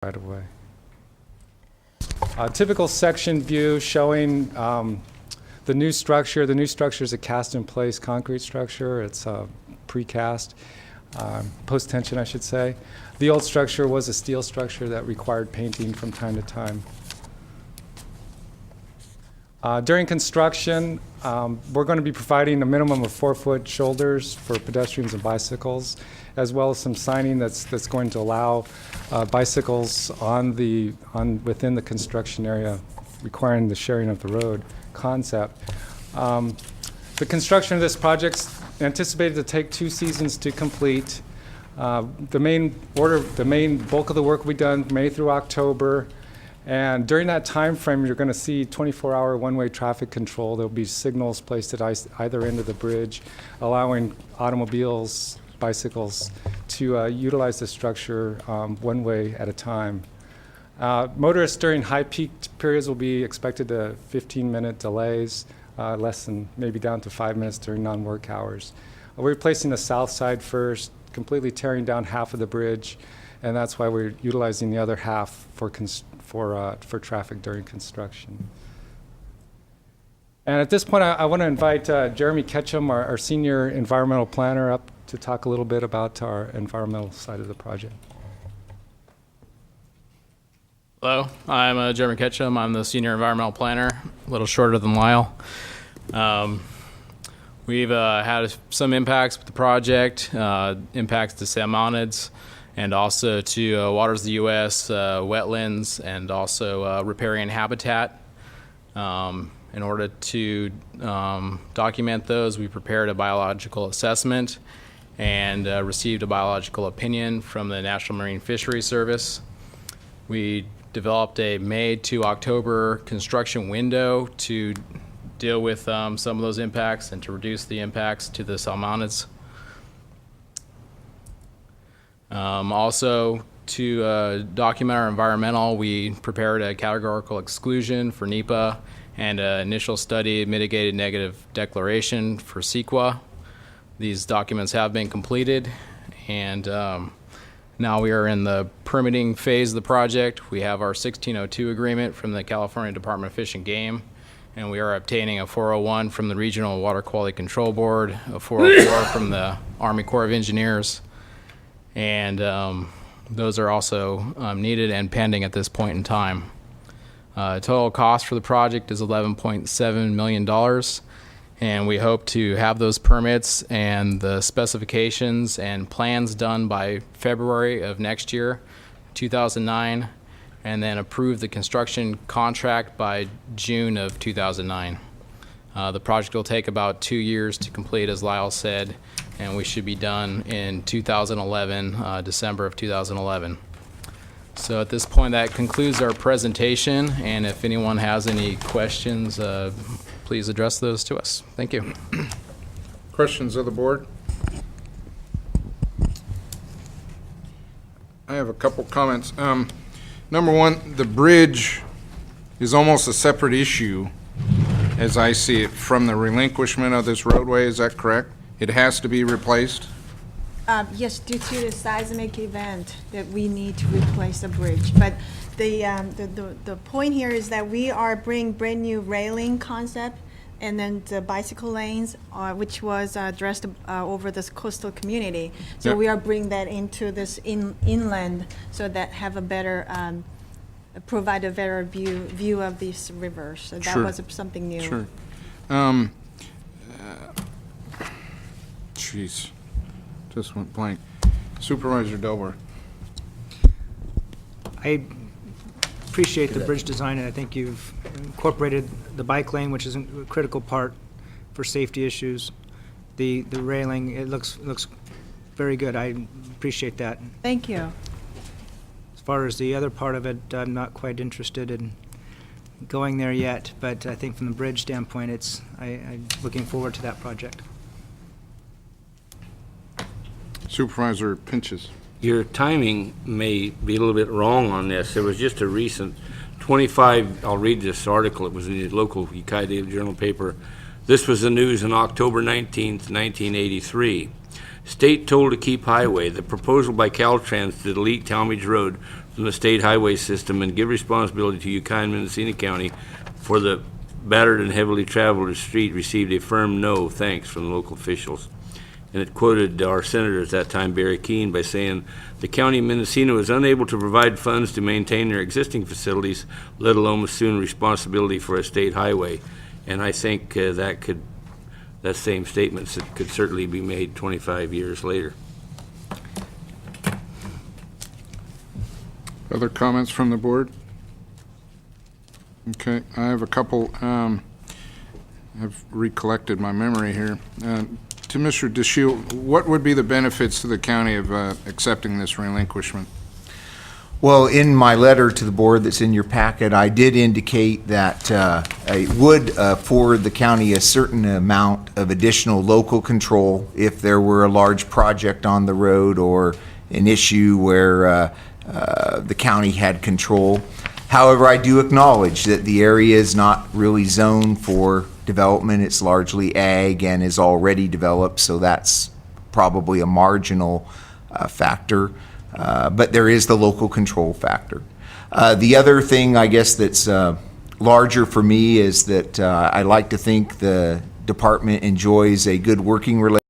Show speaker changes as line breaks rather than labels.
right away. Typical section view showing the new structure. The new structure is a cast-in-place concrete structure. It's precast, post-tension, I should say. The old structure was a steel structure that required painting from time to time. During construction, we're going to be providing a minimum of 4-foot shoulders for pedestrians and bicycles, as well as some signing that's going to allow bicycles within the construction area, requiring the sharing of the road concept. The construction of this project's anticipated to take 2 seasons to complete. The main bulk of the work will be done May through October. And during that time frame, you're going to see 24-hour one-way traffic control. There'll be signals placed at either end of the bridge, allowing automobiles, bicycles to utilize the structure one way at a time. Motorists during high peak periods will be expected to 15-minute delays, less than maybe down to 5 minutes during non-work hours. We're replacing the south side first, completely tearing down half of the bridge, and that's why we're utilizing the other half for traffic during construction. And at this point, I want to invite Jeremy Ketchum, our senior environmental planner, up to talk a little bit about our environmental side of the project.
Hello, I'm Jeremy Ketchum. I'm the senior environmental planner, a little shorter than Lyle. We've had some impacts with the project, impacts to salmonids, and also to waters of the U.S., wetlands, and also riparian habitat. In order to document those, we prepared a biological assessment and received a biological opinion from the National Marine Fisheries Service. We developed a May to October construction window to deal with some of those impacts and to reduce the impacts to the salmonids. Also, to document our environmental, we prepared a categorical exclusion for NEPA and an initial study mitigated negative declaration for CEQA. These documents have been completed, and now we are in the permitting phase of the project. We have our 1602 agreement from the California Department of Fish and Game, and we are obtaining a 401 from the Regional Water Quality Control Board, a 404 from the Army Corps of Engineers, and those are also needed and pending at this point in time. Total cost for the project is $11.7 million, and we hope to have those permits and the specifications and plans done by February of next year, 2009, and then approve the construction contract by June of 2009. The project will take about 2 years to complete, as Lyle said, and we should be done in 2011, December of 2011. So at this point, that concludes our presentation, and if anyone has any questions, please address those to us. Thank you.
Questions of the board? I have a couple comments. Number one, the bridge is almost a separate issue, as I see it, from the relinquishment of this roadway. Is that correct? It has to be replaced?
Yes, due to the seismic event that we need to replace the bridge. But the point here is that we are bringing brand new railing concept, and then the bicycle lanes, which was addressed over this coastal community. So
Yep.
we are bringing that into this inland, so that have a better, provide a better view of these rivers. So that
Sure.
was something new.
Sure. Jeez, just went blank. Supervisor Delbert.
I appreciate the bridge design, and I think you've incorporated the bike lane, which is a critical part for safety issues. The railing, it looks very good. I appreciate that.
Thank you.
As far as the other part of it, I'm not quite interested in going there yet, but I think from the bridge standpoint, I'm looking forward to that project.
Supervisor Pinches.
Your timing may be a little bit wrong on this. There was just a recent 25, I'll read this article, it was in the local Ukiah Daily Journal paper. This was the news on October 19th, 1983. State told to keep highway. The proposal by Caltrans to delete Talmadge Road from from the state highway system and give responsibility to Ukiah and Mendocino County for the battered and heavily traveled street received a firm no thanks from the local officials. And it quoted our senator at that time, Barry Keene, by saying, "The county of Mendocino is unable to provide funds to maintain their existing facilities, let alone assume responsibility for a state highway." And I think that same statement could certainly be made 25 years later.
Other comments from the board? Okay, I have a couple, I've recollected my memory here. To Mr. DeShiel, what would be the benefits to the county of accepting this relinquishment?
Well, in my letter to the board that's in your packet, I did indicate that it would afford the county a certain amount of additional local control if there were a large project on the road or an issue where the county had control. However, I do acknowledge that the area is not really zoned for development. It's largely ag and is already developed, so that's probably a marginal factor. But there is the local control factor. The other thing, I guess, that's larger for me is that I like to think the department enjoys a good working relationship